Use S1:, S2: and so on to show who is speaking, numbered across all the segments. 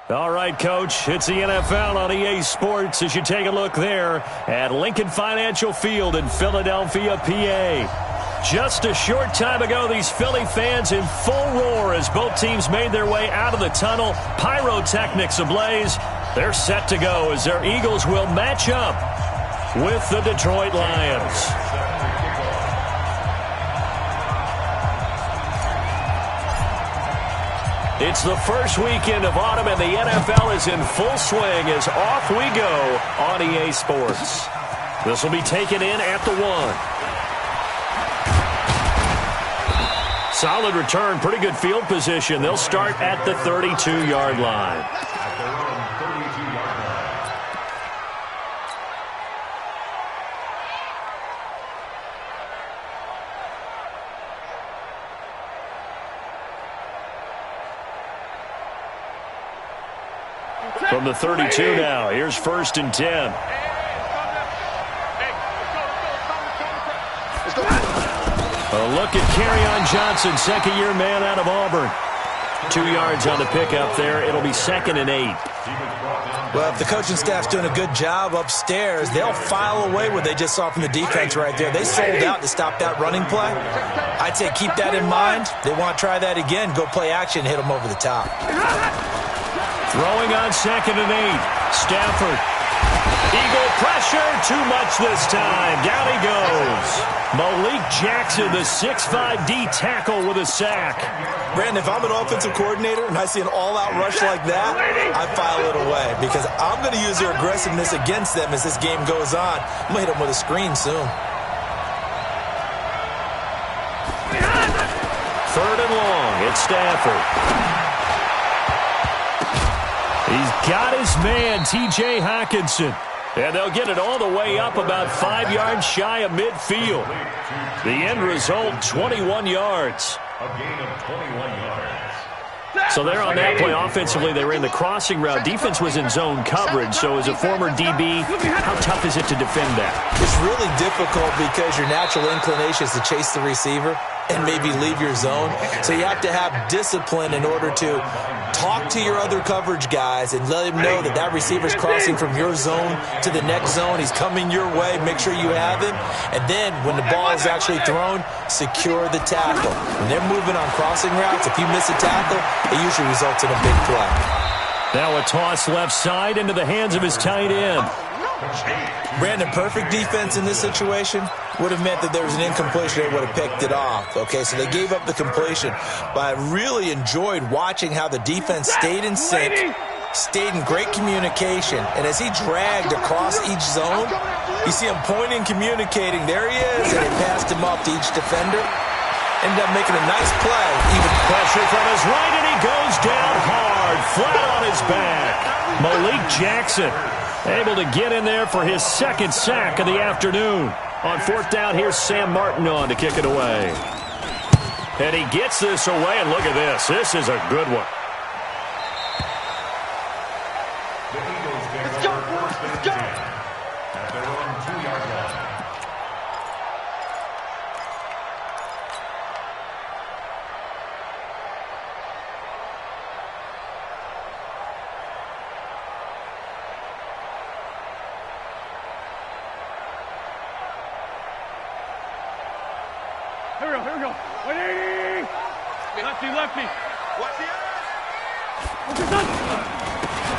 S1: All right, Coach, it's the NFL on EA Sports as you take a look there at Lincoln Financial Field in Philadelphia, PA. Just a short time ago, these Philly fans in full roar as both teams made their way out of the tunnel. Pyrotechnics ablaze. They're set to go as their Eagles will match up with the Detroit Lions. It's the first weekend of autumn, and the NFL is in full swing as off we go on EA Sports. This will be taken in at the 1. Solid return, pretty good field position. They'll start at the 32-yard line. From the 32 now, here's 1st and 10. A look at Kerryon Johnson, second-year man out of Auburn. 2 yards on the pickup there. It'll be 2nd and 8.
S2: Well, if the coaching staff's doing a good job upstairs, they'll file away what they just saw from the defense right there. They sold out to stop that running play. I'd say keep that in mind. They want to try that again. Go play action, hit them over the top.
S1: Throwing on 2nd and 8. Stafford. Eagle pressure. Too much this time. Down he goes. Malik Jackson, the 6'5" D tackle with a sack.
S2: Brandon, if I'm an offensive coordinator and I see an all-out rush like that, I file it away because I'm going to use their aggressiveness against them as this game goes on. I'm going to hit them with a screen soon.
S1: 3rd and long. It's Stafford. He's got his man, T.J. Hockenson. And they'll get it all the way up about 5 yards shy of midfield. The end result, 21 yards.
S3: A gain of 21 yards.
S1: So they're on that play. Offensively, they ran the crossing route. Defense was in zone coverage. So as a former DB, how tough is it to defend that?
S2: It's really difficult because your natural inclination is to chase the receiver and maybe leave your zone. So you have to have discipline in order to talk to your other coverage guys and let him know that that receiver's crossing from your zone to the next zone. He's coming your way. Make sure you have him. And then when the ball is actually thrown, secure the tackle. When they're moving on crossing routes, if you miss a tackle, it usually results in a big play.
S1: Now a toss left side into the hands of his tight end.
S2: Brandon, perfect defense in this situation would have meant that there was an incompletion. They would have picked it off. Okay, so they gave up the completion. But I really enjoyed watching how the defense stayed in sync, stayed in great communication. And as he dragged across each zone, you see him pointing, communicating. There he is, and he passed him off to each defender. Ended up making a nice play. Even
S1: pressure from his right, and he goes down hard, flat on his back. Malik Jackson able to get in there for his 2nd sack of the afternoon. On 4th down, here's Sam Martin on to kick it away. And he gets this away, and look at this. This is a good one.
S3: Let's go. Let's go. At their own 2-yard line.
S4: Here we go. Lefty.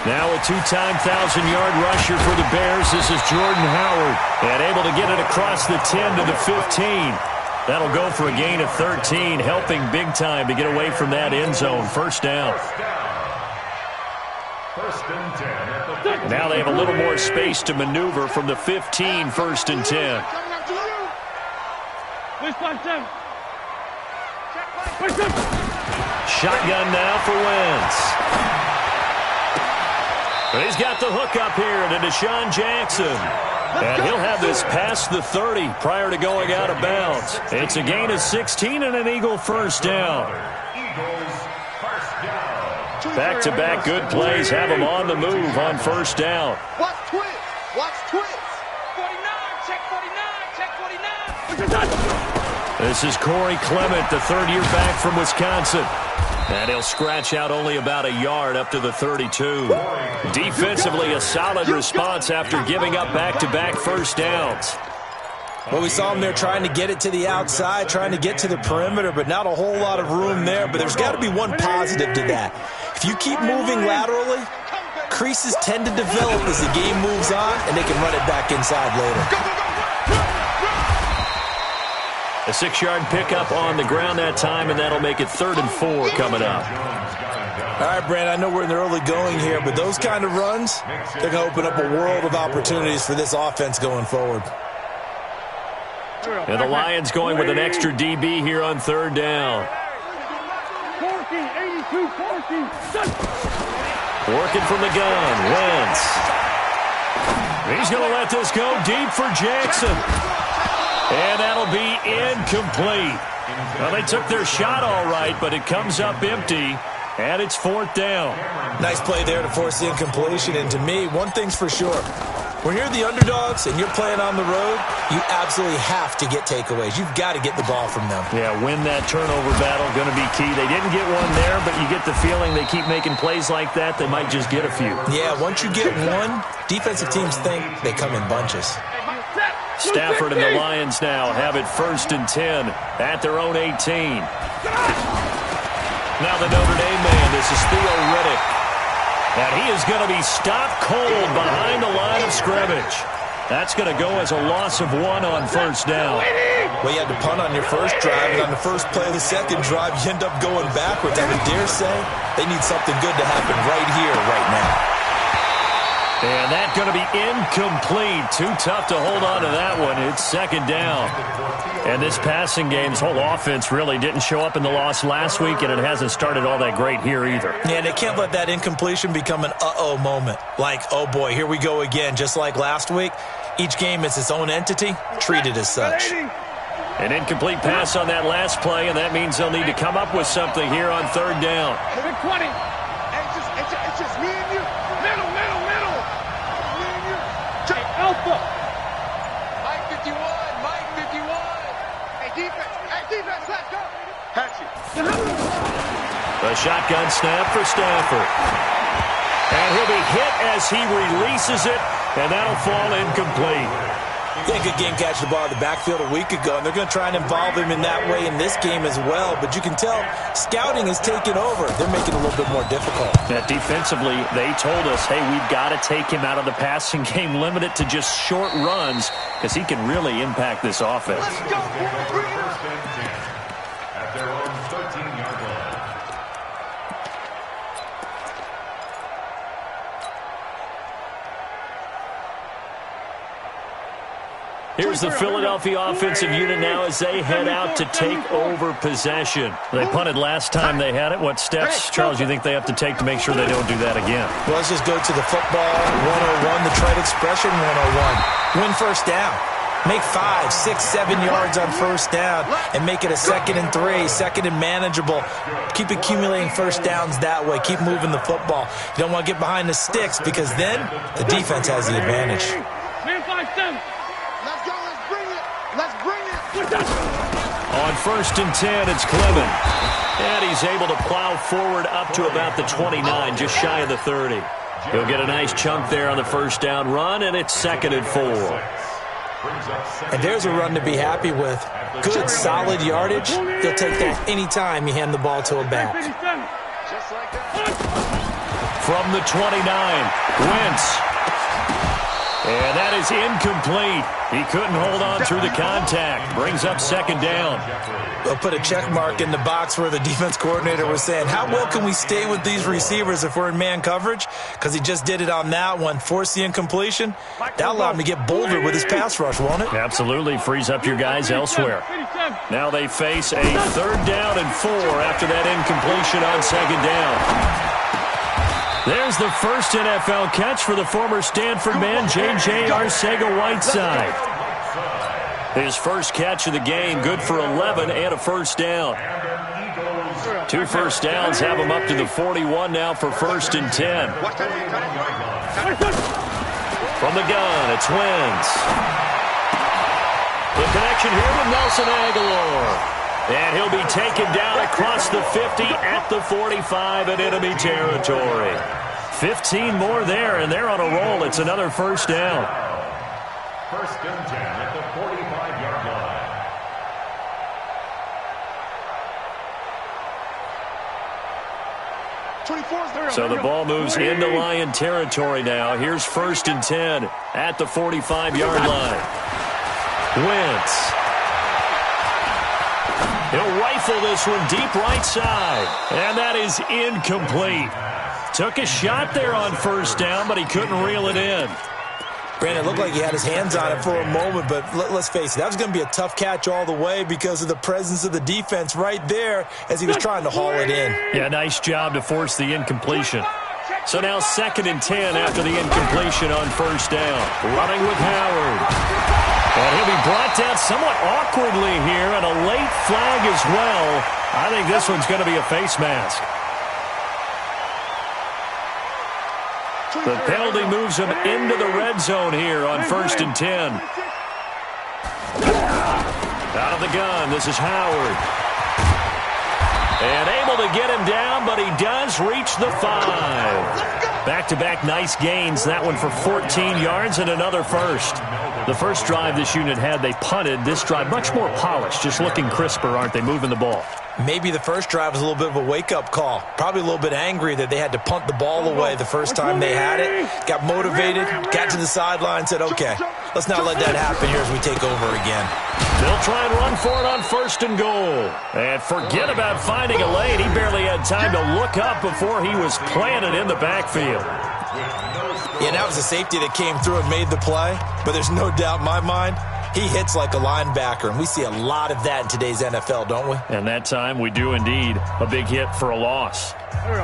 S1: Now a 2-time 1,000-yard rusher for the Bears. This is Jordan Howard. And able to get it across the 10 to the 15. That'll go for a gain of 13, helping big time to get away from that end zone. 1st down.
S3: 1st and 10 at the 15.
S1: Now they have a little more space to maneuver from the 15, 1st and 10. Shotgun now for Wentz. But he's got the hook up here to Deshaun Jackson. And he'll have this past the 30 prior to going out of bounds. It's a gain of 16 and an Eagle 1st down.
S3: Eagles 1st down.
S1: Back-to-back good plays have him on the move on 1st down.
S5: Watch twins. Watch twins.
S4: 49. Check 49. Check 49.
S1: This is Corey Clement, the 3rd-year back from Wisconsin. And he'll scratch out only about a yard up to the 32. Defensively, a solid response after giving up back-to-back first downs.
S2: Well, we saw him there trying to get it to the outside, trying to get to the perimeter, but not a whole lot of room there. But there's got to be one positive to that. If you keep moving laterally, creases tend to develop as the game moves on, and they can run it back inside later.
S1: A 6-yard pickup on the ground that time, and that'll make it 3rd and 4 coming up.
S2: All right, Brand, I know we're in the early going here, but those kind of runs, they're going to open up a world of opportunities for this offense going forward.
S1: And the Lions going with an extra DB here on 3rd down. Working from the gun, Wentz. He's going to let this go deep for Jackson. And that'll be incomplete. Well, they took their shot all right, but it comes up empty, and it's 4th down.
S2: Nice play there to force the incompletion. And to me, one thing's for sure. When you're the underdogs and you're playing on the road, you absolutely have to get takeaways. You've got to get the ball from them.
S1: Yeah, win that turnover battle, going to be key. They didn't get one there, but you get the feeling they keep making plays like that, they might just get a few.
S2: Yeah, once you get one, defensive teams think they come in bunches.
S1: Stafford and the Lions now have it 1st and 10 at their own 18. Now the Notre Dame man, this is Theo Riddick. And he is going to be stopped cold behind the line of scrimmage. That's going to go as a loss of 1 on 1st down.
S2: Well, you had to punt on your first drive, and on the first play of the second drive, you end up going backwards. I would dare say they need something good to happen right here, right now.
S1: And that's going to be incomplete. Too tough to hold on to that one. It's 2nd down. And this passing game's whole offense really didn't show up in the loss last week, and it hasn't started all that great here either.
S2: Yeah, they can't let that incompletion become an uh-oh moment. Like, oh boy, here we go again. Just like last week, each game is its own entity, treated as such.
S1: An incomplete pass on that last play, and that means they'll need to come up with something here on 3rd down.
S5: 20. It's just me and you. Middle. Alpha. Mike 51. Hey, defense, let's go. Catch it.
S1: A shotgun snap for Stafford. And he'll be hit as he releases it, and that'll fall incomplete.
S2: Yeah, good game catching the ball in the backfield a week ago, and they're going to try and involve him in that way in this game as well. But you can tell scouting is taking over. They're making it a little bit more difficult.
S1: Yeah, defensively, they told us, hey, we've got to take him out of the passing game, limit it to just short runs, because he can really impact this offense.
S5: Let's go.
S3: At their own 13-yard line.
S1: Here's the Philadelphia offensive unit now as they head out to take over possession. They punted last time they had it. What steps, Charles, you think they have to take to make sure they don't do that again?
S2: Well, let's just go to the football 101, the trade expression 101. Win first down. Make 5, 6, 7 yards on first down and make it a 2nd and 3, 2nd and manageable. Keep accumulating first downs that way. Keep moving the football. You don't want to get behind the sticks because then the defense has the advantage.
S1: On 1st and 10, it's Clement. And he's able to plow forward up to about the 29, just shy of the 30. He'll get a nice chunk there on the first down run, and it's 2nd and 4.
S2: And there's a run to be happy with. Good, solid yardage. He'll take that anytime you hand the ball to a back.
S1: From the 29, Wentz. And that is incomplete. He couldn't hold on through the contact. Brings up 2nd down.
S2: They'll put a check mark in the box where the defense coordinator was saying, how well can we stay with these receivers if we're in man coverage? Because he just did it on that one. Force the incompletion. That'll allow him to get bolder with his pass rush, won't it?
S1: Absolutely. Frees up your guys elsewhere. Now they face a 3rd down and 4 after that incompletion on 2nd down. There's the first NFL catch for the former Stanford man, J.J. Arcega-Whiteside. His first catch of the game, good for 11 and a first down. 2 first downs have him up to the 41 now for 1st and 10. From the gun, it's Wentz. The connection here with Nelson Aguilar. And he'll be taken down across the 50 at the 45 in enemy territory. 15 more there, and they're on a roll. It's another first down.
S3: First and 10 at the 45-yard line.
S1: So the ball moves into Lion territory now. Here's first and 10 at the 45-yard line. Wentz. He'll rifle this one deep right side. And that is incomplete. Took a shot there on first down, but he couldn't reel it in.
S2: Brandon, it looked like he had his hands on it for a moment, but let's face it, that was going to be a tough catch all the way because of the presence of the defense right there as he was trying to haul it in.
S1: Yeah, nice job to force the incompletion. So now second and 10 after the incompletion on first down. Running with Howard. And he'll be brought down somewhat awkwardly here, and a late flag as well. I think this one's going to be a face mask. The penalty moves him into the red zone here on first and 10. Out of the gun, this is Howard. And able to get him down, but he does reach the 5. Back-to-back nice gains. That one for 14 yards and another first. The first drive this unit had, they punted. This drive, much more polished, just looking crisper, aren't they, moving the ball?
S2: Maybe the first drive was a little bit of a wake-up call. Probably a little bit angry that they had to punt the ball away the first time they had it. Got motivated, got to the sideline, said, okay, let's not let that happen here as we take over again.
S1: They'll try and run for it on first and goal. And forget about finding a lane. He barely had time to look up before he was planted in the backfield.
S2: Yeah, that was a safety that came through and made the play. But there's no doubt in my mind, he hits like a linebacker, and we see a lot of that in today's NFL, don't we?
S1: And that time, we do indeed. A big hit for a loss.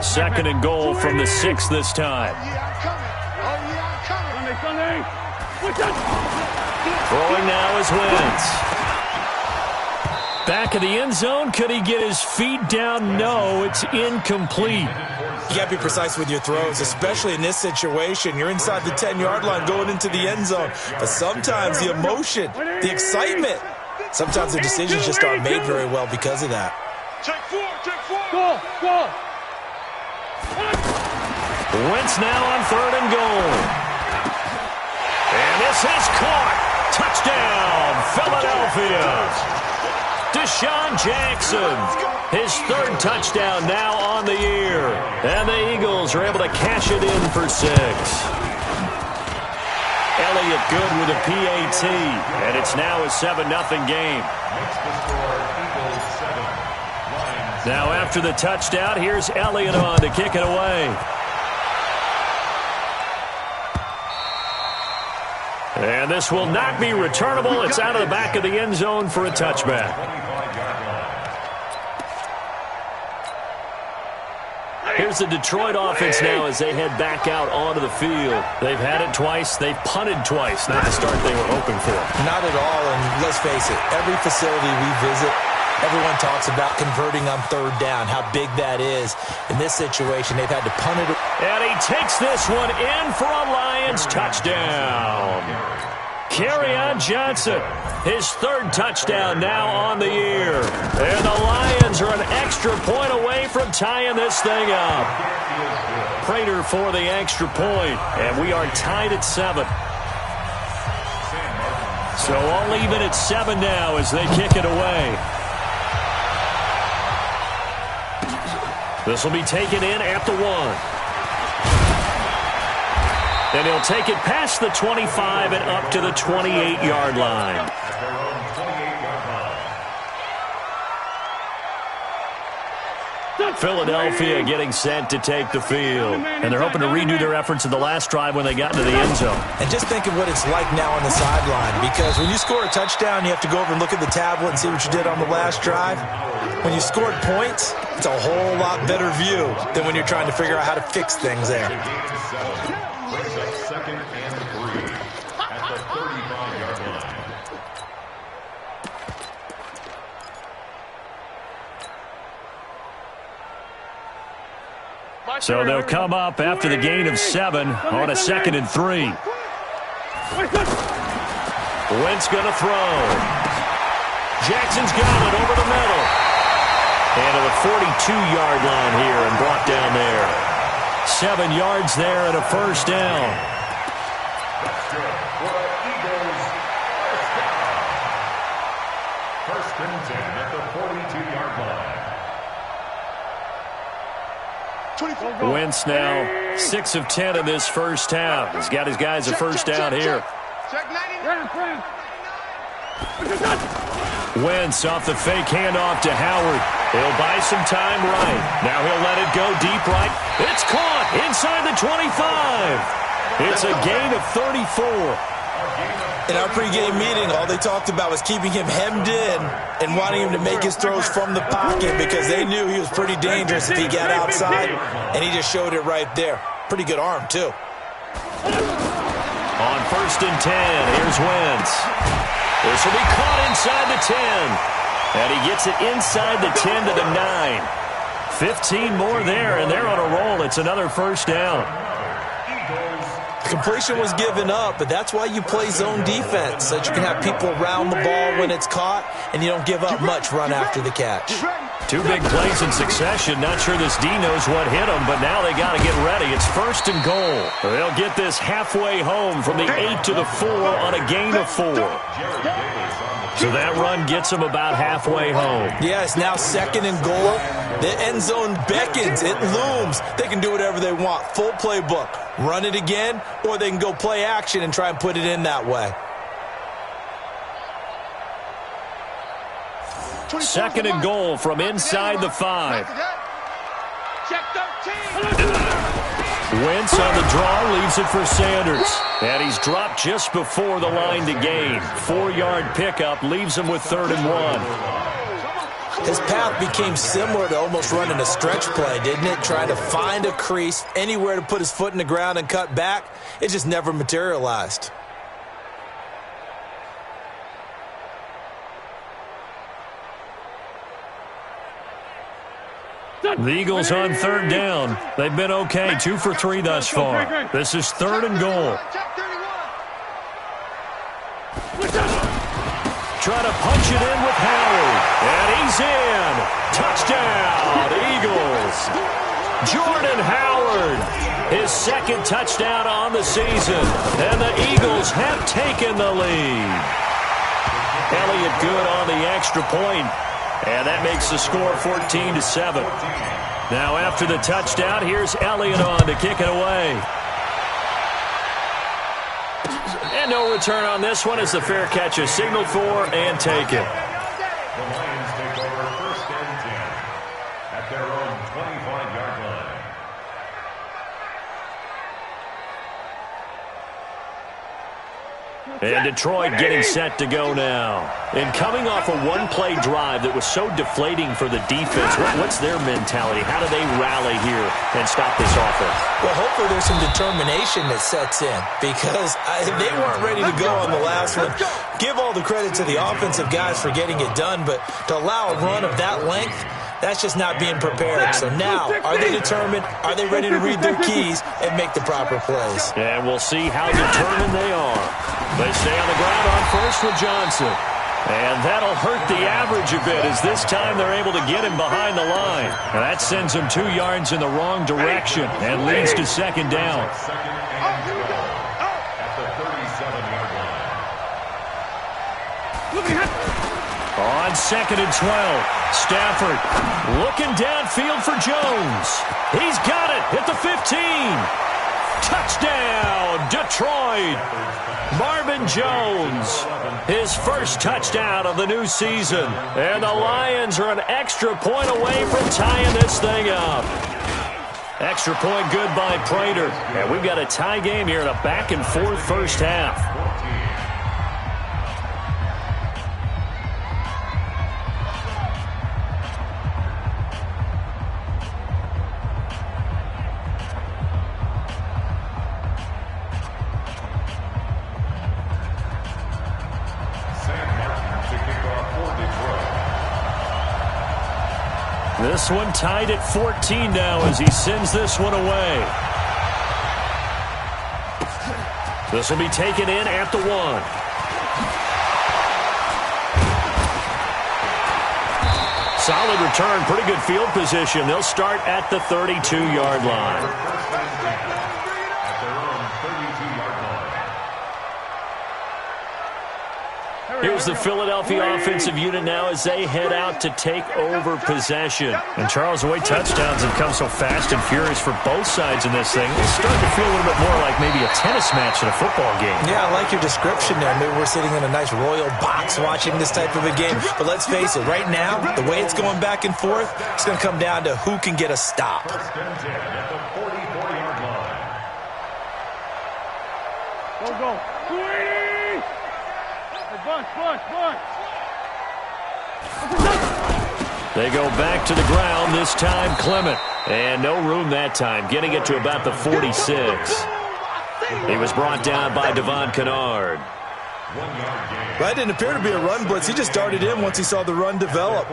S1: Second and goal from the 6 this time. Throwing now is Wentz. Back of the end zone. Could he get his feet down? No, it's incomplete.
S2: You got to be precise with your throws, especially in this situation. You're inside the 10-yard line going into the end zone. But sometimes the emotion, the excitement, sometimes the decisions just aren't made very well because of that.
S1: Wentz now on third and goal. And this is caught. Touchdown, Philadelphia. Deshaun Jackson, his third touchdown now on the year. And the Eagles are able to cash it in for 6. Elliott good with a PAT. And it's now a 7-0 game. Now after the touchdown, here's Elliott on to kick it away. And this will not be returnable. It's out of the back of the end zone for a touchback. Here's the Detroit offense now as they head back out onto the field. They've had it twice. They've punted twice. Not the start they were hoping for.
S2: Not at all, and let's face it, every facility we visit, everyone talks about converting on third down, how big that is. In this situation, they've had to punt it.
S1: And he takes this one in for a Lions touchdown. Kerryon Johnson, his third touchdown now on the year. And the Lions are an extra point away from tying this thing up. Prater for the extra point, and we are tied at 7. So all even at 7 now as they kick it away. This will be taken in at the 1. And he'll take it past the 25 and up to the 28-yard line. Philadelphia getting set to take the field. And they're hoping to redo their efforts in the last drive when they got into the end zone.
S2: And just think of what it's like now on the sideline, because when you score a touchdown, you have to go over and look at the tablet and see what you did on the last drive. When you scored points, it's a whole lot better view than when you're trying to figure out how to fix things there.
S3: Second and 3 at the 35-yard line.
S1: So they'll come up after the gain of 7 on a 2nd and 3. Wentz going to throw. Jackson's got it over the middle. And to the 42-yard line here and brought down there. 7 yards there and a first down.
S3: First and 10 at the 42-yard line.
S1: Wentz now 6 of 10 in this first half. He's got his guys a first down here. Wentz off the fake handoff to Howard. He'll buy some time right. Now he'll let it go deep right. It's caught inside the 25. It's a gain of 34.
S2: In our pregame meeting, all they talked about was keeping him hemmed in and wanting him to make his throws from the pocket because they knew he was pretty dangerous if he got outside, and he just showed it right there. Pretty good arm, too.
S1: On first and 10, here's Wentz. This will be caught inside the 10. And he gets it inside the 10 to the 9. 15 more there, and they're on a roll. It's another first down.
S2: Completion was given up, but that's why you play zone defense, so that you can have people around the ball when it's caught, and you don't give up much run after the catch.
S1: 2 big plays in succession. Not sure this D knows what hit him, but now they got to get ready. It's first and goal. They'll get this halfway home from the 8 to the 4 on a gain of 4. So that run gets them about halfway home.
S2: Yeah, it's now second and goal. The end zone beckons. It looms. They can do whatever they want. Full playbook. Run it again, or they can go play action and try and put it in that way.
S1: Second and goal from inside the 5. Wentz on the draw, leaves it for Sanders. And he's dropped just before the line to gain. 4-yard pickup leaves him with 3rd and 1.
S2: His path became similar to almost running a stretch play, didn't it? Trying to find a crease, anywhere to put his foot in the ground and cut back. It just never materialized.
S1: The Eagles on 3rd down. They've been okay, 2 for 3 thus far. This is 3rd and goal. Trying to punch it in with Howard. And he's in. Touchdown, Eagles. Jordan Howard, his 2nd touchdown on the season. And the Eagles have taken the lead. Elliott good on the extra point. And that makes the score 14-7. Now after the touchdown, here's Elliott on to kick it away. And no return on this one as the fair catch is signaled for and taken.
S3: The Lions take over first and 10 at their own 25-yard line.
S1: And Detroit getting set to go now. And coming off a one-play drive that was so deflating for the defense, what's their mentality? How do they rally here and stop this offense?
S2: Well, hopefully there's some determination that sets in because they weren't ready to go on the last one. Give all the credit to the offensive guys for getting it done, but to allow a run of that length, that's just not being prepared. So now, are they determined? Are they ready to read their keys and make the proper plays?
S1: And we'll see how determined they are. They stay on the ground on first with Johnson. And that'll hurt the average a bit as this time they're able to get him behind the line. And that sends him 2 yards in the wrong direction and leads to 2nd down.
S3: Second and 12 at the 37-yard line.
S1: On 2nd and 12, Stafford looking downfield for Jones. He's got it at the 15. Touchdown, Detroit. Marvin Jones, his first touchdown of the new season. And the Lions are an extra point away from tying this thing up. Extra point good by Prater. And we've got a tie game here in a back-and-forth first half. This one tied at 14 now as he sends this one away. This will be taken in at the 1. Solid return, pretty good field position. They'll start at the 32-yard line.
S3: At their own 32-yard line.
S1: Here's the Philadelphia offensive unit now as they head out to take over possession. And Charles, the way touchdowns have come so fast and furious for both sides in this thing, it's starting to feel a little bit more like maybe a tennis match in a football game.
S2: Yeah, I like your description there. Maybe we're sitting in a nice royal box watching this type of a game. But let's face it, right now, the way it's going back and forth, it's going to come down to who can get a stop.
S3: First and 10 at the 44-yard line.
S5: Go. Bunch.
S1: They go back to the ground, this time Clement. And no room that time, getting it to about the 46. He was brought down by Devon Kennard.
S3: 1 yard gain.
S2: That didn't appear to be a run blitz. He just darted in once he saw the run develop.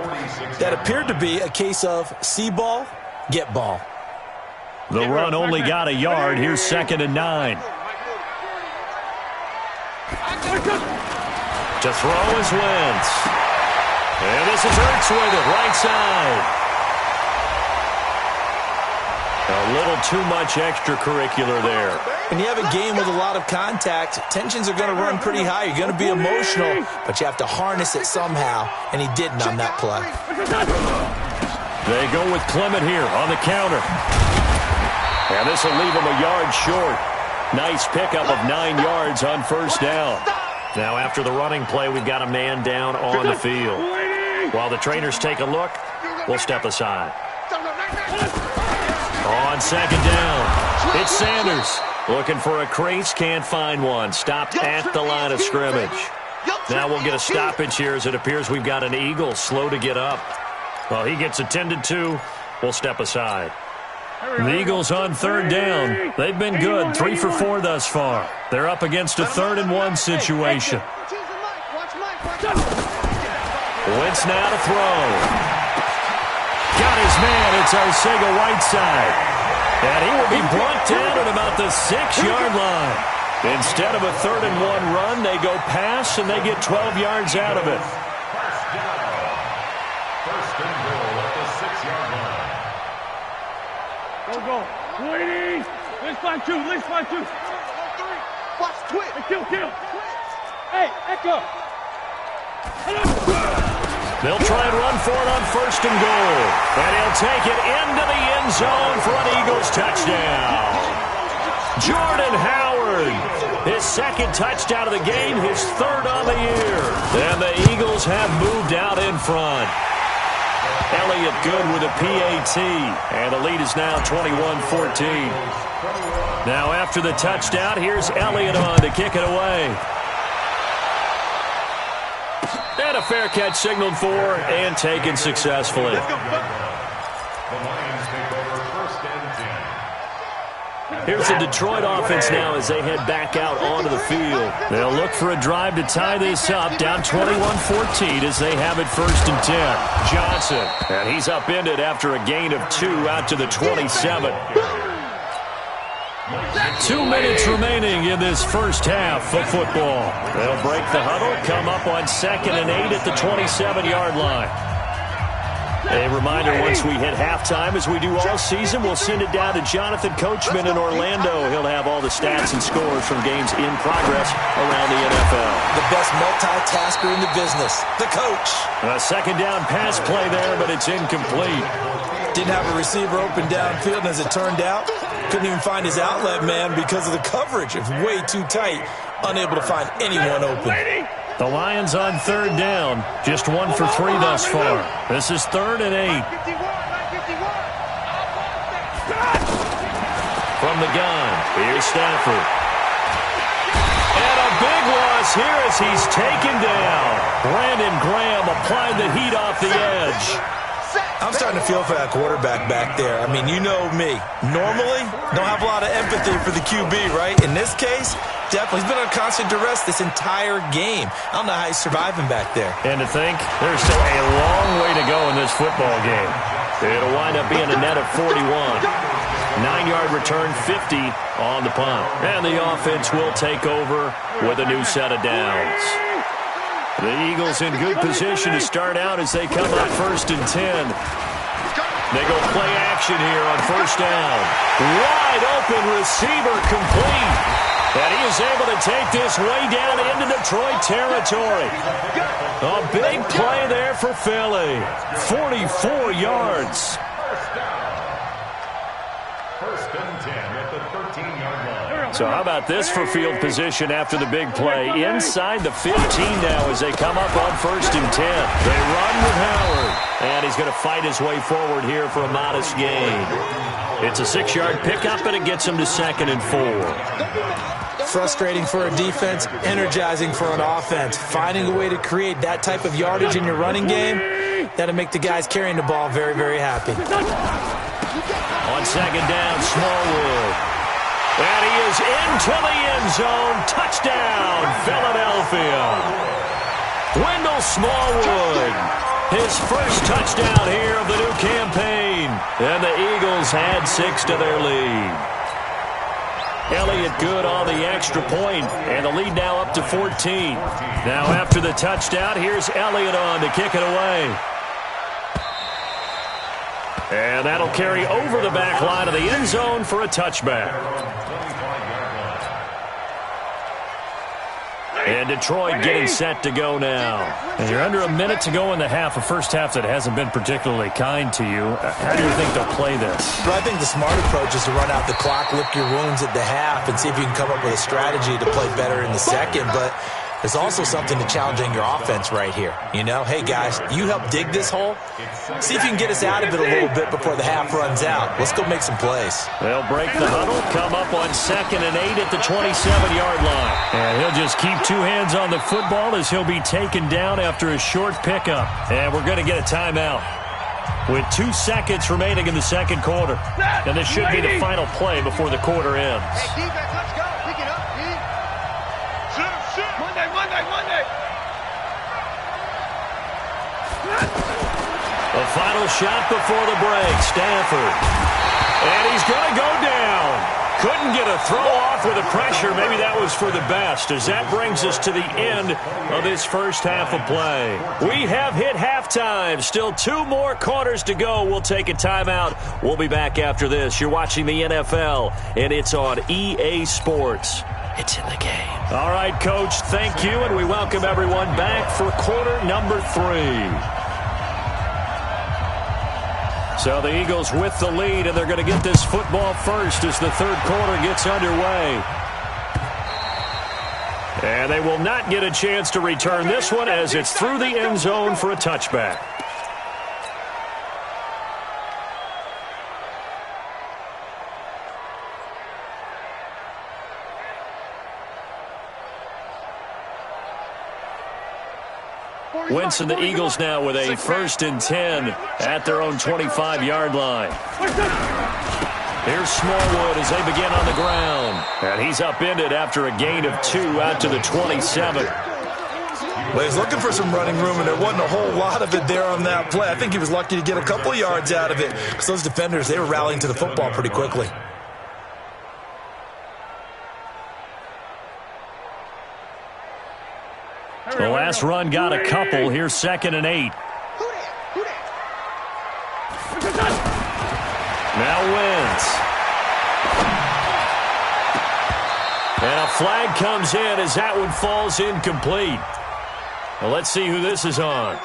S2: That appeared to be a case of see ball, get ball.
S1: The run only got a yard. Here's 2nd and 9. To throw is Wentz. And this is Ertz with it, right side. A little too much extracurricular there.
S2: When you have a game with a lot of contact, tensions are going to run pretty high. You're going to be emotional, but you have to harness it somehow, and he didn't on that play.
S1: They go with Clement here on the counter. And this will leave him a yard short. Nice pickup of 9 yards on first down. Now after the running play, we've got a man down on the field. While the trainers take a look, we'll step aside. On 2nd down, it's Sanders. Looking for a crease, can't find one. Stopped at the line of scrimmage. Now we'll get a stoppage here as it appears we've got an Eagle slow to get up. Well, he gets attended to. We'll step aside. The Eagles on 3rd down. They've been good, 3 for 4 thus far. They're up against a 3rd and 1 situation. Wentz now to throw. Got his man. It's Arcega-Whiteside. And he will be brought down at about the 6-yard line. Instead of a 3rd and 1 run, they go pass, and they get 12 yards out of it.
S3: First and goal at the 6-yard line.
S5: Go. Waiting. Let's find two. Watch, twit. Kill. Hey, Echo.
S1: They'll try and run for it on 1st and goal. And he'll take it into the end zone for an Eagles touchdown. Jordan Howard, his 2nd touchdown of the game, his 3rd on the year. And the Eagles have moved out in front. Elliott good with a PAT, and the lead is now 21-14. Now after the touchdown, here's Elliott on to kick it away. And a fair catch signaled for and taken successfully.
S3: The Lions take over 1st and 10.
S1: Here's the Detroit offense now as they head back out onto the field. They'll look for a drive to tie this up, down 21-14 as they have it 1st and 10. Johnson, and he's upended after a gain of 2 out to the 27. 2 minutes remaining in this first half of football. They'll break the huddle, come up on 2nd and 8 at the 27-yard line. A reminder, once we hit halftime, as we do all season, we'll send it down to Jonathan Coachman in Orlando. He'll have all the stats and scores from games in progress around the NFL.
S2: The best multitasker in the business, the coach.
S1: A 2nd down pass play there, but it's incomplete.
S2: Didn't have a receiver open downfield, and as it turned out, couldn't even find his outlet man because of the coverage. It was way too tight, unable to find anyone open.
S1: The Lions on 3rd down, just 1 for 3 thus far. This is 3rd and 8. From the gun, here's Stafford. And a big loss here as he's taken down. Brandon Graham applied the heat off the edge.
S2: I'm starting to feel for that quarterback back there. I mean, you know me. Normally, don't have a lot of empathy for the QB, right? In this case, definitely. He's been on constant duress this entire game. I don't know how he's surviving back there.
S1: And to think, there's still a long way to go in this football game. It'll wind up being a net of 41. 9-yard return, 50 on the punt. And the offense will take over with a new set of downs. The Eagles in good position to start out as they come up 1st and 10. They go play action here on 1st down. Wide open receiver complete. And he is able to take this way down into Detroit territory. A big play there for Philly. 44 yards.
S3: First and 10 at the 13-yard line.
S1: So how about this for field position after the big play? Inside the 15 now as they come up on 1st and 10. They run with Howard. And he's going to fight his way forward here for a modest gain. It's a 6-yard pickup, and it gets him to 2nd and 4.
S2: Frustrating for a defense, energizing for an offense. Finding a way to create that type of yardage in your running game, that'll make the guys carrying the ball very, very happy.
S1: On 2nd down, Smallwood. And he is into the end zone. Touchdown, Philadelphia. Wendell Smallwood. His first touchdown here of the new campaign. And the Eagles add 6 to their lead. Elliott good on the extra point, and the lead now up to 14. Now after the touchdown, here's Elliott on to kick it away. And that'll carry over the back line of the end zone for a touchback. And Detroit getting set to go now.
S4: And you're under a minute to go in the half, a first half that hasn't been particularly kind to you. How do you think they'll play this?
S2: Well, I think the smart approach is to run out the clock, lick your wounds at the half, and see if you can come up with a strategy to play better in the second. But there's also something to challenging your offense right here. You know, hey, guys, you help dig this hole. See if you can get us out of it a little bit before the half runs out. Let's go make some plays.
S1: They'll break the huddle, come up on 2nd and 8 at the 27-yard line.
S4: And he'll just keep 2 hands on the football as he'll be taken down after a short pickup.
S1: And we're going to get a timeout with 2 seconds remaining in the second quarter. And this should be the final play before the quarter ends.
S5: Hey, defense, let's go. Pick it up, D. Monday.
S1: The final shot before the break, Stanford. And he's going to go down. Couldn't get a throw off with the pressure. Maybe that was for the best, as that brings us to the end of this first half of play. We have hit halftime. Still 2 more quarters to go. We'll take a timeout. We'll be back after this. You're watching the NFL, and it's on EA Sports. It's in the game. All right, Coach, thank you, and we welcome everyone back for quarter number 3. So the Eagles with the lead, and they're going to get this football first as the third quarter gets underway. And they will not get a chance to return this one as it's through the end zone for a touchback. Wentz and the Eagles now with a 1st and 10 at their own 25-yard line. Here's Smallwood as they begin on the ground. And he's upended after a gain of 2 out to the 27.
S6: Well, he's looking for some running room, and there wasn't a whole lot of it there on that play. I think he was lucky to get a couple yards out of it, because those defenders, they were rallying to the football pretty quickly.
S4: The last run got a couple. Here's 2nd and 8.
S1: Now Wentz. And a flag comes in as that one falls incomplete. Well, let's see who this is on.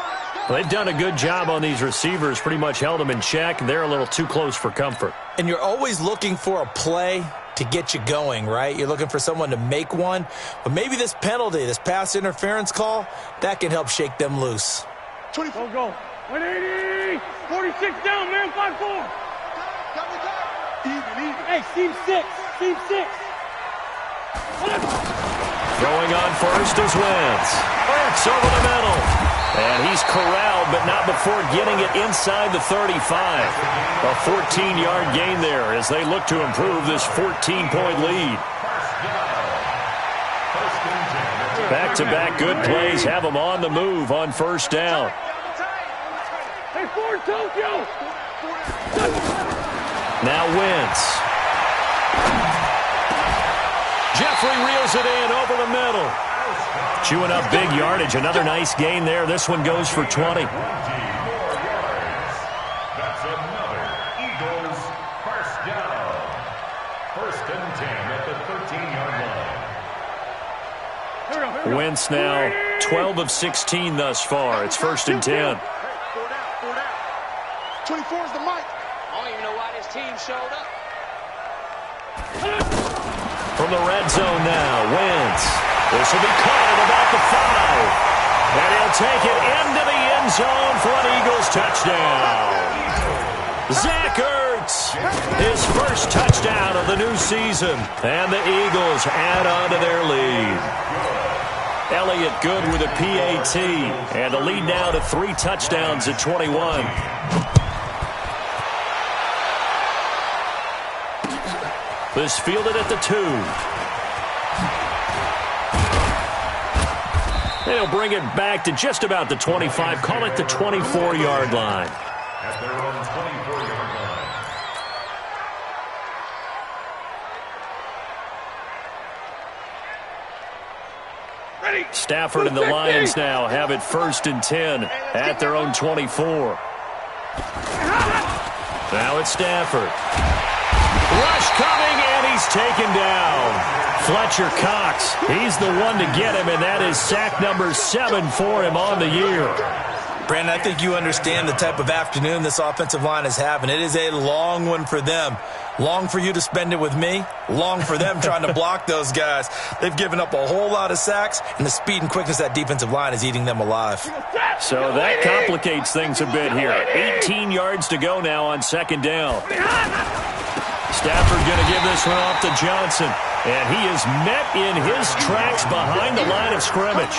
S1: Well, they've done a good job on these receivers, pretty much held them in check. They're a little too close for comfort.
S2: And you're always looking for a play to get you going, right? You're looking for someone to make one. But maybe this penalty, this pass interference call, that can help shake them loose.
S5: 24. Go. 180. 46 down, man. 5-4. Even. Hey, seam 6.
S1: Throwing on first is Wentz. Burks over the middle. And he's corralled, but not before getting it inside the 35. A 14-yard gain there as they look to improve this 14-point lead. Back-to-back good plays have them on the move on 1st down.
S5: Hey, Ford, Tokyo.
S1: Now Wentz. Jeffrey reels it in over the middle. Chewing up big yardage. Another nice gain there. This one goes for 20.
S3: That's another Eagles first down. First and 10 at the 13-yard line.
S1: Wentz now 12 of 16 thus far. It's first and 10.
S5: 24 is the mic.
S7: I don't even know why this team showed up.
S1: From the red zone now, Wentz. This will be caught at about the 5. And he'll take it into the end zone for an Eagles touchdown. Zach Ertz, his first touchdown of the new season. And the Eagles add on to their lead. Elliott good with a PAT. And the lead now to 3 touchdowns at 21. This fielded at the 2. They'll bring it back to just about the 25. Call it the 24-yard line.
S3: At their own 24-yard line.
S1: Stafford and the Lions now have it first and 10 at their own 24. Now it's Stafford. Rush coming, and he's taken down. Fletcher Cox, he's the one to get him, and that is sack number 7 for him on the year.
S6: Brandon, I think you understand the type of afternoon this offensive line is having. It is a long one for them. Long for you to spend it with me. Long for them trying to block those guys. They've given up a whole lot of sacks, and the speed and quickness of that defensive line is eating them alive.
S1: So that complicates things a bit here. 18 yards to go now on second down. Stafford going to give this one off to Johnson. And he is met in his tracks behind the line of scrimmage.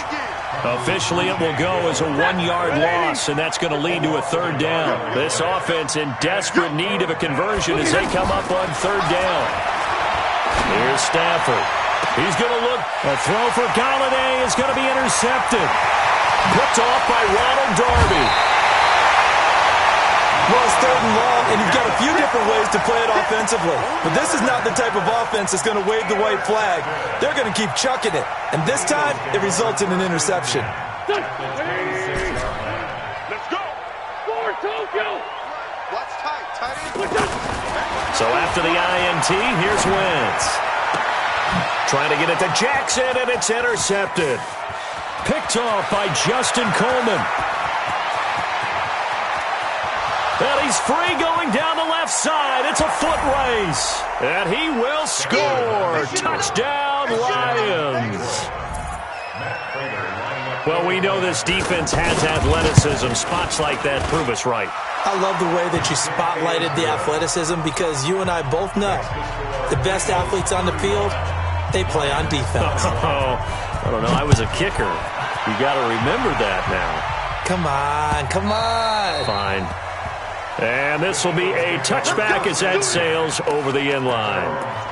S1: Officially, it will go as a 1-yard loss, and that's going to lead to a third down. This offense in desperate need of a conversion as they come up on third down. Here's Stafford. He's going to look. A throw for Galladay is going to be intercepted. Picked off by Ronald Darby.
S6: Well, it's third and long, and you've got a few different ways to play it offensively. But this is not the type of offense that's going to wave the white flag. They're going to keep chucking it. And this time, it results in an interception.
S5: Let's go. Forward, Tokyo.
S7: What's tight, tight end?
S1: So after the INT, here's Wentz. Trying to get it to Jackson, and it's intercepted. Picked off by Justin Coleman. And he's free going down the left side. It's a foot race. And he will score. Touchdown, Lions. Well, we know this defense has athleticism. Spots like that prove us right.
S2: I love the way that you spotlighted the athleticism because you and I both know the best athletes on the field, they play on defense.
S1: Oh, I don't know. I was a kicker. You got to remember that now.
S2: Come on, come on.
S1: Fine. And this will be a touchback as that sails over the end line.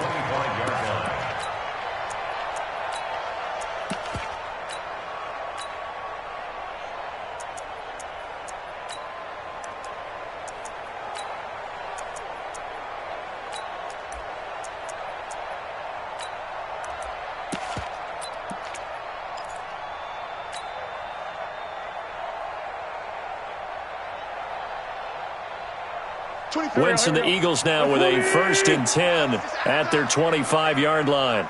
S1: Wentz and the Eagles now with a first and 10 at their 25-yard line.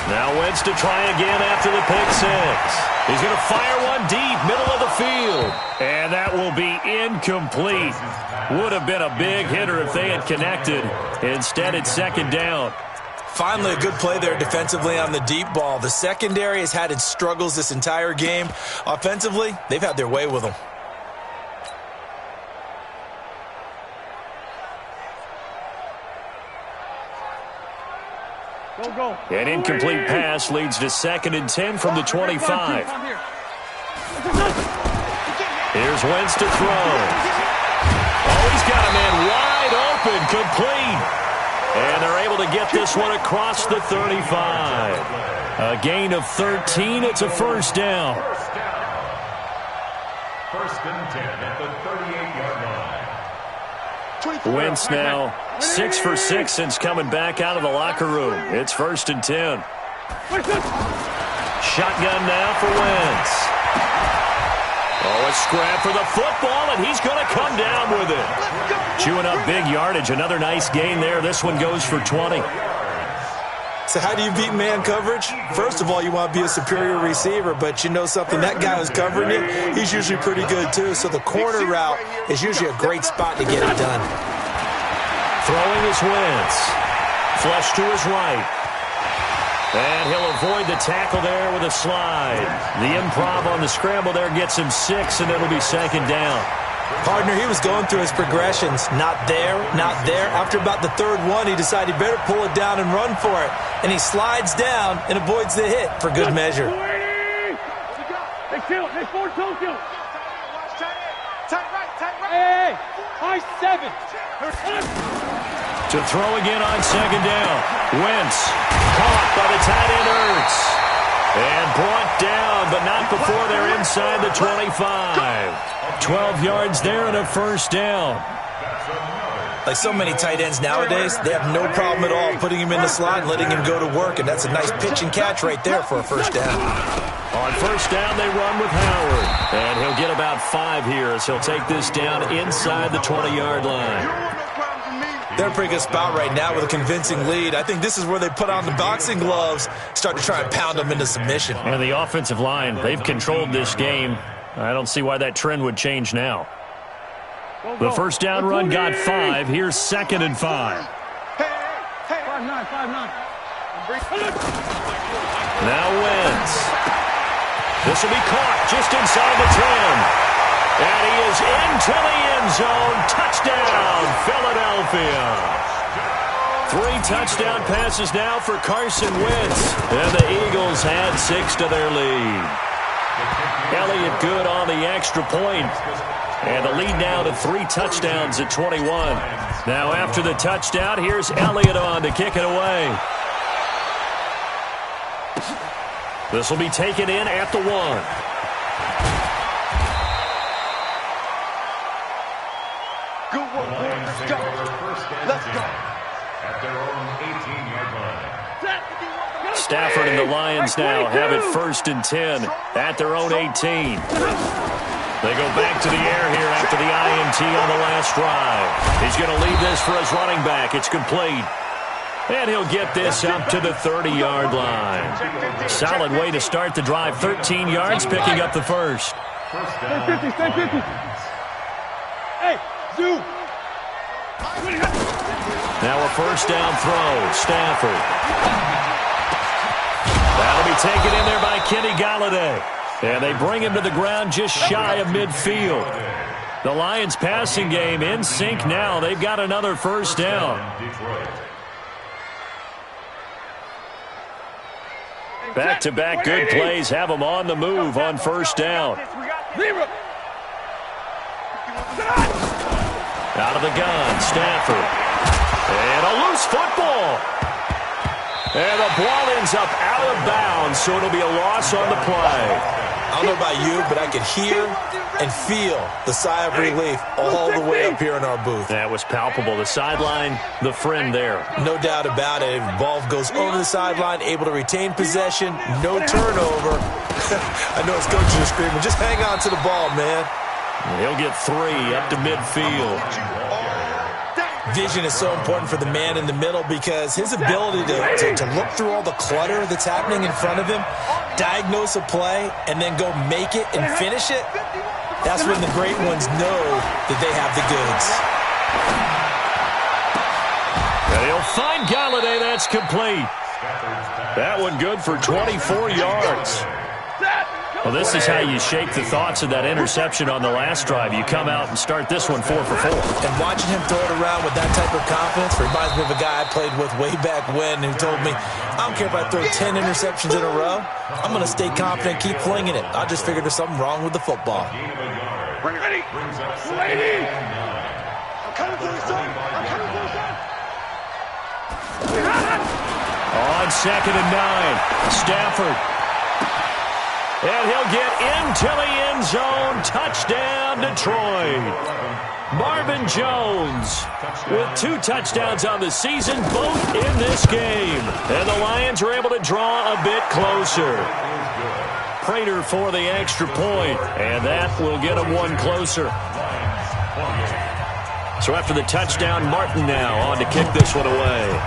S1: Now Wentz to try again after the pick 6. He's going to fire one deep, middle of the field. And that will be incomplete. Would have been a big hitter if they had connected. Instead, it's second down.
S6: Finally, a good play there defensively on the deep ball. The secondary has had its struggles this entire game. Offensively, they've had their way with them.
S1: An incomplete pass leads to second and 10 from the 25. Here's Wentz to throw. Oh, he's got a man wide open, complete. And they're able to get this one across the 35. A gain of 13. It's a first down.
S3: First and 10 at the 38-yard line.
S1: Wentz now 6 for 6 since coming back out of the locker room. It's first and 10. Shotgun now for Wentz. Oh, a scrap for the football, and he's going to come down with it. Chewing up big yardage. Another nice gain there. This one goes for 20.
S2: So how do you beat man coverage? First of all, you want to be a superior receiver, but you know something, that guy who's covering you, he's usually pretty good too. So the corner route is usually a great spot to get it done.
S1: Throwing is Wentz. Flush to his right. And he'll avoid the tackle there with a slide. The improv on the scramble there gets him 6, and it'll be second down.
S2: Partner, he was going through his progressions. Not there, not there. After about the third one, he decided he better pull it down and run for it. And he slides down and avoids the hit for good measure.
S5: They kill. They force toe kill. Tight right. Hey, high 7.
S1: To throw again on second down. Wentz caught by the tight end Ertz. And brought down, but not before they're inside the 25. 12 yards there and a first down.
S6: Like so many tight ends nowadays, they have no problem at all putting him in the slot and letting him go to work, and that's a nice pitch and catch right there for a first down.
S1: On first down, they run with Howard. And he'll get about 5 here as he'll take this down inside the 20-yard line.
S6: They're in a pretty good spot right now with a convincing lead. I think this is where they put on the boxing gloves, start to try and pound them into submission.
S1: And the offensive line, they've controlled this game. I don't see why that trend would change now. The first down run got 5. Here's 2nd and 5.
S5: 5-9.
S1: Now Wentz. This will be caught just inside the 10. And he is into the end zone. Touchdown, Philadelphia. 3 touchdown passes now for Carson Wentz. And the Eagles had 6 to their lead. Elliott good on the extra point. And the lead now to 3 touchdowns at 21. Now after the touchdown, here's Elliott on to kick it away. This will be taken in at the 1.
S7: Good work. Let's go. Let's go.
S3: At their own 18-yard line.
S1: Stafford and the Lions now have it 1st and 10 at their own 18. They go back to the air here after the INT on the last drive. He's going to leave this for his running back. It's complete. And he'll get this up to the 30-yard line. Solid way to start the drive. 13 yards, picking up the first.
S5: Stay 50. Hey, zoom.
S1: Now a first down throw. Stafford. That'll be taken in there by Kenny Golladay. And they bring him to the ground just shy of midfield. The Lions passing game in sync now. They've got another first down. Back-to-back good plays have them on the move on first down. Out of the gun, Stafford. And a loose football. And the ball ends up out of bounds, so it'll be a loss on the play.
S2: I don't know about you, but I could hear and feel the sigh of relief all the way up here in our booth.
S1: That was palpable. The sideline, the friend there.
S2: No doubt about it. The ball goes over the sideline, able to retain possession, no turnover. I know his coaches are screaming, just hang on to the ball, man.
S1: He'll get 3 up to midfield.
S2: Vision is so important for the man in the middle because his ability to look through all the clutter that's happening in front of him, diagnose a play, and then go make it and finish it, that's when the great ones know that they have the goods.
S1: And he'll find Golladay. That's complete. That one good for 24 yards. Well, this is how you shake the thoughts of that interception on the last drive. You come out and start this one 4 for 4.
S2: And watching him throw it around with that type of confidence reminds me of a guy I played with way back when who told me, I don't care if I throw 10 interceptions in a row. I'm going to stay confident, keep flinging it. I just figured there's something wrong with the football.
S5: Ready. I'm coming for the son.
S1: On 2nd and 9, Stafford. And he'll get into the end zone. Touchdown, Detroit. Marvin Jones with 2 touchdowns on the season, both in this game. And the Lions are able to draw a bit closer. Prater for the extra point, and that will get him one closer. So after the touchdown, Martin now on to kick this one away.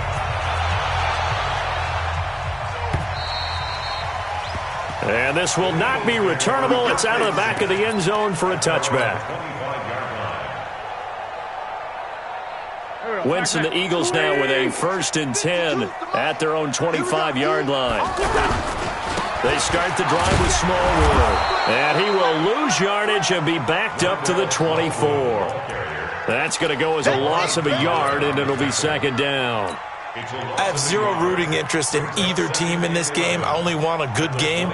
S1: And this will not be returnable. It's out of the back of the end zone for a touchback. Wentz and the Eagles now with a 1st and 10 at their own 25-yard line. They start the drive with Smallwood. And he will lose yardage and be backed up to the 24. That's going to go as a loss of a yard, and it'll be 2nd down.
S6: I have zero rooting interest in either team in this game. I only want a good game.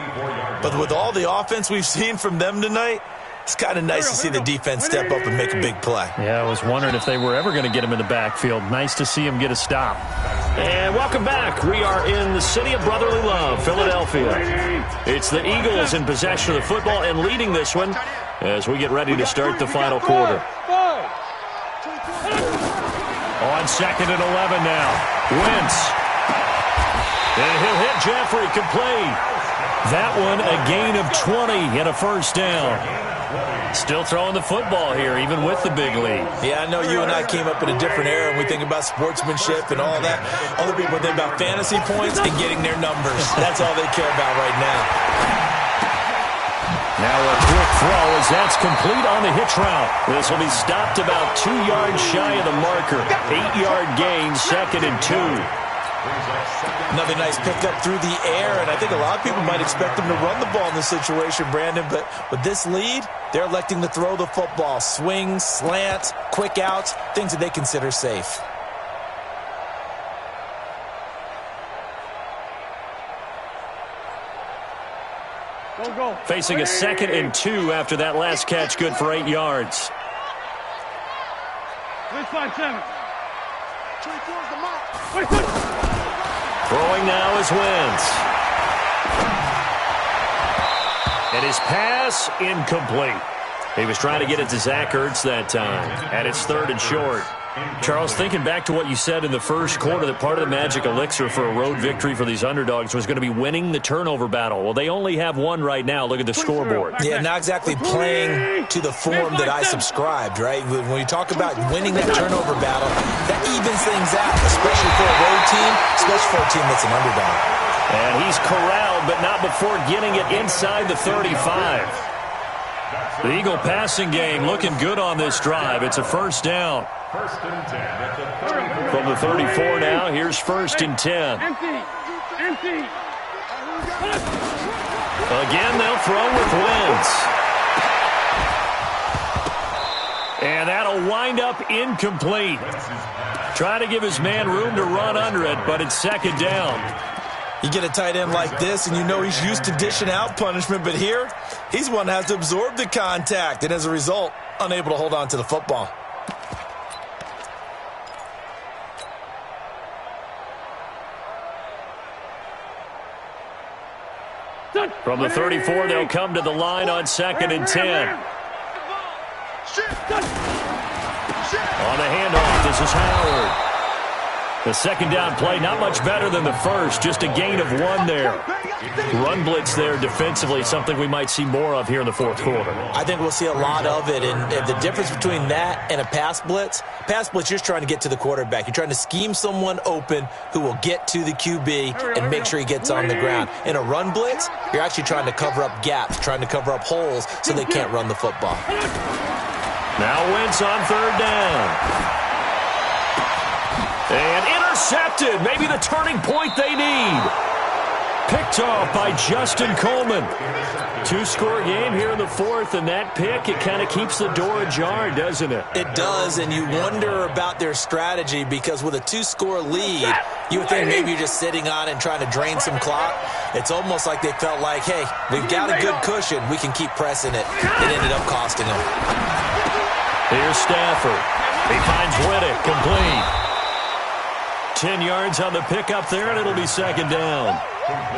S6: But with all the offense we've seen from them tonight, it's kind of nice to see the defense step up and make a big play.
S4: Yeah, I was wondering if they were ever going to get him in the backfield. Nice to see him get a stop.
S1: And welcome back. We are in the city of brotherly love, Philadelphia. It's the Eagles in possession of the football and leading this one as we get ready to start the final quarter.
S4: On 2nd and 11 now.
S1: Wentz. And he'll hit Jeffrey complete. That one a gain of 20 and a 1st down. Still throwing the football here, even with the big lead.
S6: Yeah, I know you and I came up in a different era, and we think about sportsmanship and all that. Other people think about fantasy points and getting their numbers. That's all they care about right now.
S1: Now a quick throw as that's complete on the hitch route. This will be stopped about 2 yards shy of the marker. 8-yard gain, 2nd and 2.
S6: Another nice pickup through the air, and I think a lot of people might expect them to run the ball in this situation, Brandon, but with this lead, they're electing to throw the football. Swings, slants, quick outs, things that they consider safe.
S5: Go.
S1: Facing a 2nd and 2 after that last catch, good for 8 yards.
S5: 3-5-7.
S1: Throwing now is Wentz. And his pass incomplete. He was trying to get it to Zach Ertz that time. And it's 3rd and short. Charles, thinking back to what you said in the first quarter, that part of the magic elixir for a road victory for these underdogs was going to be winning the turnover battle. Well, they only have one right now. Look at the scoreboard.
S6: Yeah, not exactly playing to the form that I subscribed, right? When you talk about winning that turnover battle, that evens things out, especially for a road team, especially for a team that's an underdog.
S1: And he's corralled, but not before getting it inside the 35. The Eagle passing game looking good on this drive. It's a 1st down.
S3: 1st and 10 at the 34.
S1: From the 34 now, here's 1st and 10.
S5: Empty.
S1: Again, they'll throw with Wentz. And that'll wind up incomplete. Trying to give his man room to run under it, but it's 2nd down.
S6: You get a tight end like this, and you know he's used to dishing out punishment, but here, he's one that has to absorb the contact, and as a result, unable to hold on to the football.
S1: From the 34, they'll come to the line on 2nd and 10. On the handoff, this is Howard. The 2nd down play, not much better than the first, just a gain of 1 there. Run blitz there defensively, something we might see more of here in the 4th quarter.
S6: I think we'll see a lot of it, and the difference between that and a pass blitz, you're just trying to get to the quarterback. You're trying to scheme someone open who will get to the QB and make sure he gets on the ground. In a run blitz, you're actually trying to cover up gaps, trying to cover up holes so they can't run the football.
S1: Now Wentz on 3rd down. And intercepted. Maybe the turning point they need. Picked off by Justin Coleman. 2-score game here in the 4th, and that pick, it kind of keeps the door ajar, doesn't it?
S6: It does, and you wonder about their strategy because with a 2-score lead, you would think maybe you're just sitting on it and trying to drain some clock. It's almost like they felt like, hey, we've got a good cushion. We can keep pressing it. It ended up costing them.
S1: Here's Stafford. He finds Riddick, complete. 10 yards on the pickup there, and it'll be 2nd down.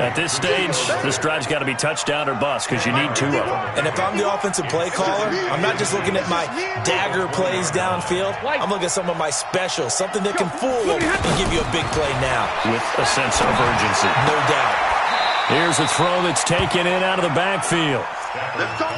S1: At this stage, this drive's got to be touchdown or bust because you need 2 of them.
S6: And if I'm the offensive play caller, I'm not just looking at my dagger plays downfield. I'm looking at some of my specials, something that can fool them and give you a big play now.
S1: With a sense of urgency.
S6: No doubt.
S1: Here's a throw that's taken in out of the backfield.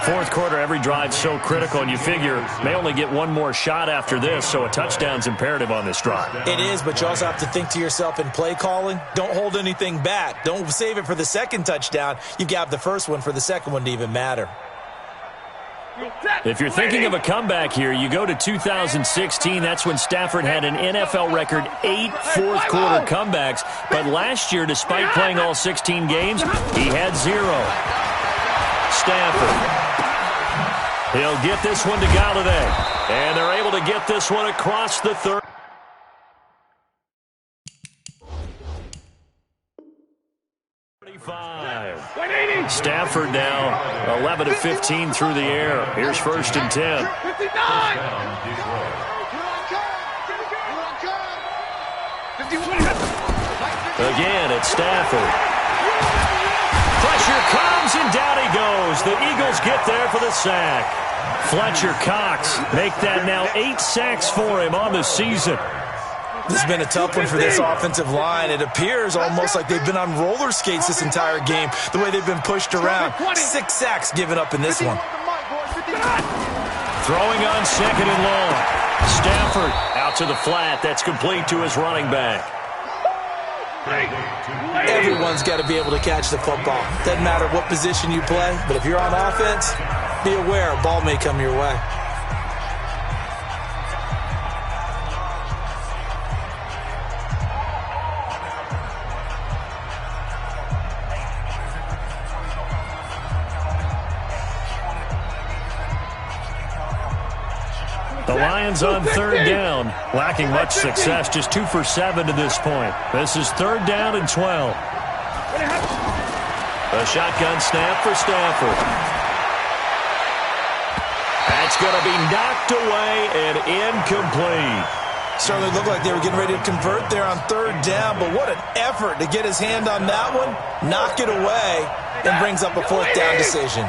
S1: Fourth quarter, every drive's so critical, and you figure may only get one more shot after this, so a touchdown's imperative on this drive.
S6: It is, but you also have to think to yourself in play calling, don't hold anything back. Don't save it for the second touchdown. You've got the first one for the second one to even matter.
S1: If you're thinking of a comeback here, you go to 2016. That's when Stafford had an NFL record 8 fourth-quarter comebacks. But last year, despite playing all 16 games, he had 0. Stafford. He'll get this one to Galladay. And they're able to get this one across the 30. Stafford now 11 of 15 through the air. Here's 1st and 10. Again, it's Stafford. Pressure comes, and down he goes. The Eagles get there for the sack. Fletcher Cox make that now 8 sacks for him on the season.
S6: This has been a tough one for this offensive line. It appears almost like they've been on roller skates this entire game, the way they've been pushed around. 6 sacks given up in this one.
S1: Throwing on 2nd and long. Stafford out to the flat. That's complete to his running back.
S2: Everyone's got to be able to catch the football. Doesn't matter what position you play, but if you're on offense, be aware a ball may come your way.
S1: The Lions on 3rd down, lacking much success, just 2 for 7 to this point. This is 3rd down and 12. A shotgun snap for Stafford. That's going to be knocked away and incomplete.
S6: Certainly looked like they were getting ready to convert there on 3rd down, but what an effort to get his hand on that one, knock it away, and brings up a 4th down decision.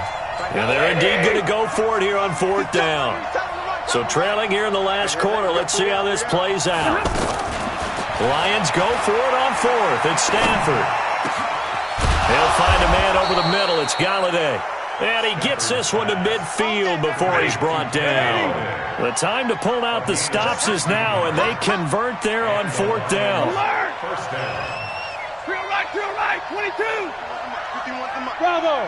S1: And they're indeed going to go for it here on 4th down. So trailing here in the last quarter, let's see how this plays out. Lions go for it on 4th. It's Stafford. He'll find a man over the middle. It's Galladay. And he gets this one to midfield before he's brought down. The time to pull out the stops is now, and they convert there on 4th down.
S3: First down.
S5: Drill right, 22. Bravo.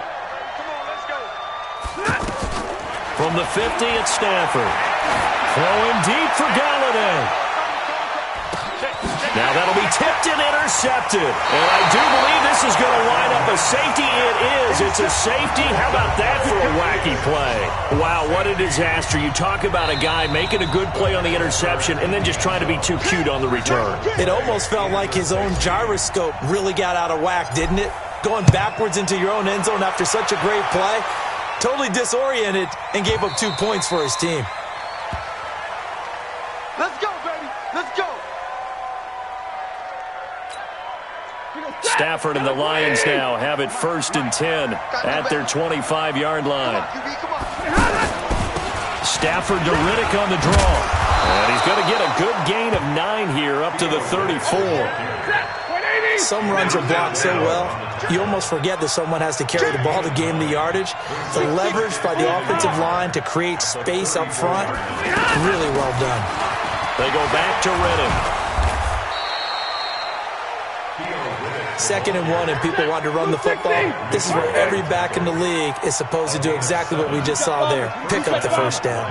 S7: Come on, let's go.
S1: From the 50, it's Stafford. Throwing deep for Galladay. Now that'll be tipped and intercepted. And I do believe this is going to line up a safety. It is. It's a safety. How about that for a wacky play? Wow, what a disaster. You talk about a guy making a good play on the interception and then just trying to be too cute on the return.
S2: It almost felt like his own gyroscope really got out of whack, didn't it? Going backwards into your own end zone after such a great play. Totally disoriented and gave up 2 points for his team.
S7: Let's go, baby. Let's go.
S1: Stafford and the Lions now have it 1st and 10 at their 25-yard line. Stafford to Riddick on the draw. And he's going to get a good gain of 9 here up to the 34.
S2: Some runs are blocked so well, you almost forget that someone has to carry the ball to gain the yardage. The leverage by the offensive line to create space up front, really well done.
S1: They go back to Riddick.
S2: 2nd and 1, and people want to run the football. This is where every back in the league is supposed to do exactly what we just saw there. Pick up the 1st down.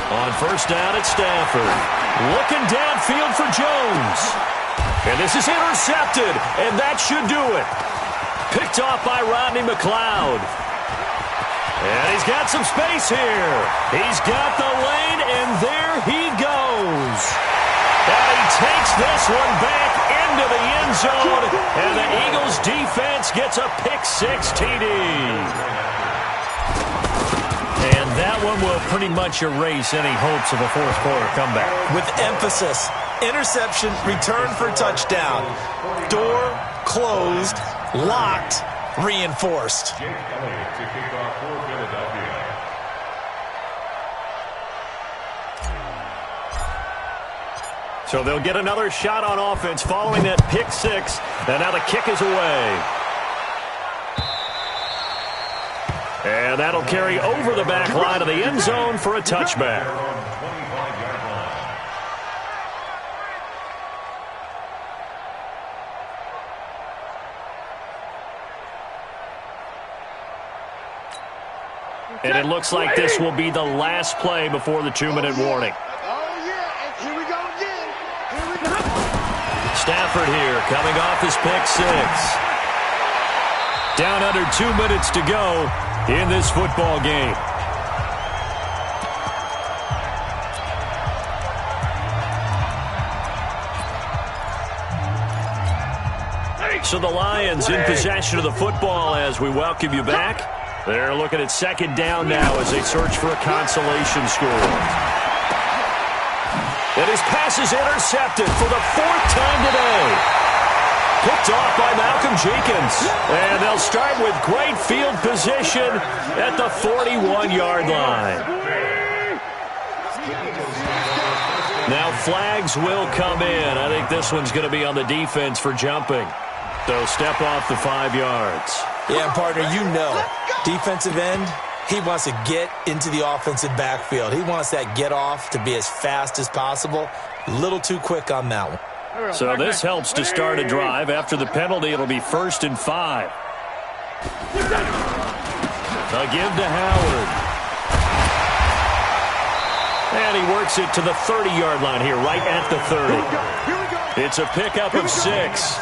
S1: On 1st down, it's Stafford. Looking downfield for Jones. And this is intercepted, and that should do it. Picked off by Rodney McLeod. And he's got some space here. He's got the lane, and there he goes. And he takes this one back into the end zone, and the Eagles defense gets a pick-6 TD. And that one will pretty much erase any hopes of a fourth-quarter comeback.
S6: With emphasis, interception, return for touchdown. Door closed, locked, reinforced.
S3: Jake Elliott to kick off for Philadelphia.
S1: So they'll get another shot on offense following that pick six. And now the kick is away. And that'll carry over the back line of the end zone for a touchback. And it looks like this will be the last play before the 2-minute warning.
S7: Here we go again. Here we go.
S1: Stafford here coming off his pick six. Down under 2 minutes to go in this football game. So the Lions in possession of the football as we welcome you back. They're looking at second down now as they search for a consolation score. And his pass is intercepted for the 4th time today. Picked off by Malcolm Jenkins. And they'll start with great field position at the 41-yard line. Now flags will come in. I think this one's going to be on the defense for jumping. So step off the 5 yards.
S2: Yeah, partner, you know, defensive end, he wants to get into the offensive backfield. He wants that get off to be as fast as possible. A little too quick on that one.
S1: So this helps to start a drive. After the penalty, it'll be 1st and 5. A give to Howard. And he works it to the 30-yard line here, right at the 30. It's a pickup of 6.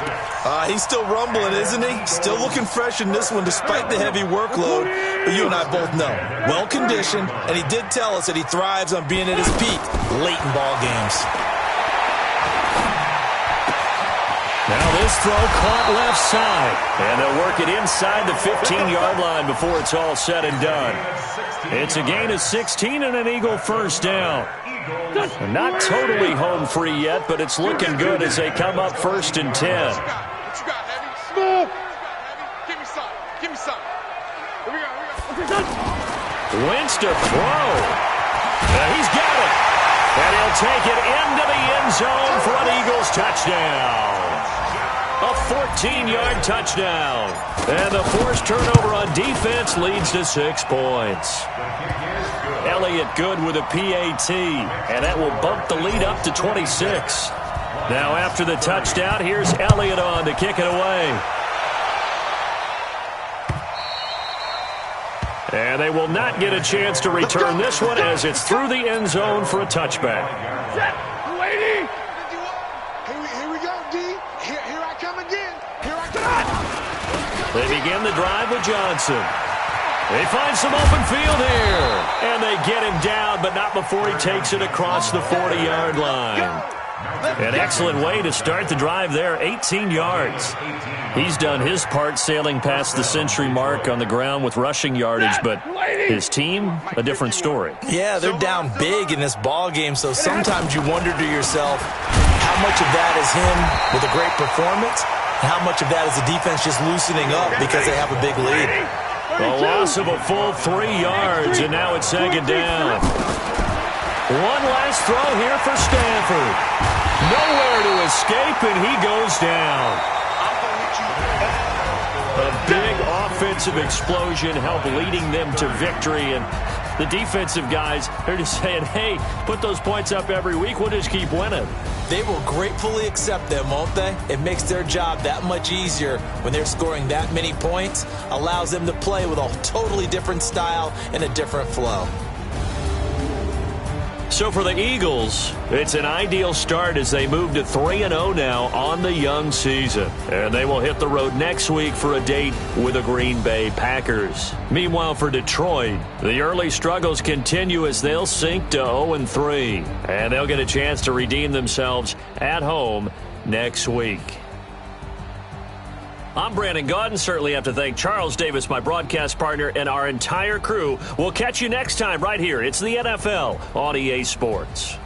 S2: He's still rumbling, isn't he? Still looking fresh in this one despite the heavy workload. But you and I both know, well-conditioned, and he did tell us that he thrives on being at his peak late in ball games.
S1: Now this throw caught left side. And they'll work it inside the 15-yard line before it's all said and done. It's a gain of 16 and an Eagle first down. Not totally home free yet, but it's looking good as they come up 1st and 10.
S7: What you got, Heavy? Smooth. Give me some. Give me some. Here we go.
S1: Wentz to throw. He's got it. And he'll take it into the end zone for an Eagles touchdown. A 14-yard touchdown. And the forced turnover on defense leads to 6 points. Elliott good with a PAT, and that will bump the lead up to 26. Now after the touchdown, here's Elliott on to kick it away. And they will not get a chance to return this one as it's through the end zone for a touchback.
S7: Lady. Here we go, D. Here I come again. Here I come.
S1: They begin the drive with Johnson. They find some open field here. And they get him down, but not before he takes it across the 40-yard line. An excellent way to start the drive there, 18 yards. He's done his part sailing past the century mark on the ground with rushing yardage, but his team, a different story.
S2: Yeah, they're down big in this ball game, so sometimes you wonder to yourself how much of that is him with a great performance and how much of that is the defense just loosening up because they have a big lead.
S1: A loss of a full 3 yards, and now it's second down. One last throw here for Stanford. Nowhere to escape, and he goes down. A big offensive explosion helped leading them to victory, and the defensive guys, they're just saying, hey, put those points up every week, we'll just keep winning.
S2: They will gratefully accept them, won't they? It makes their job that much easier when they're scoring that many points, allows them to play with a totally different style and a different flow.
S1: So for the Eagles, it's an ideal start as they move to 3-0 now on the young season. And they will hit the road next week for a date with the Green Bay Packers. Meanwhile, for Detroit, the early struggles continue as they'll sink to 0-3. And they'll get a chance to redeem themselves at home next week. I'm Brandon Gaudin. Certainly have to thank Charles Davis, my broadcast partner, and our entire crew. We'll catch you next time right here. It's the NFL on EA Sports.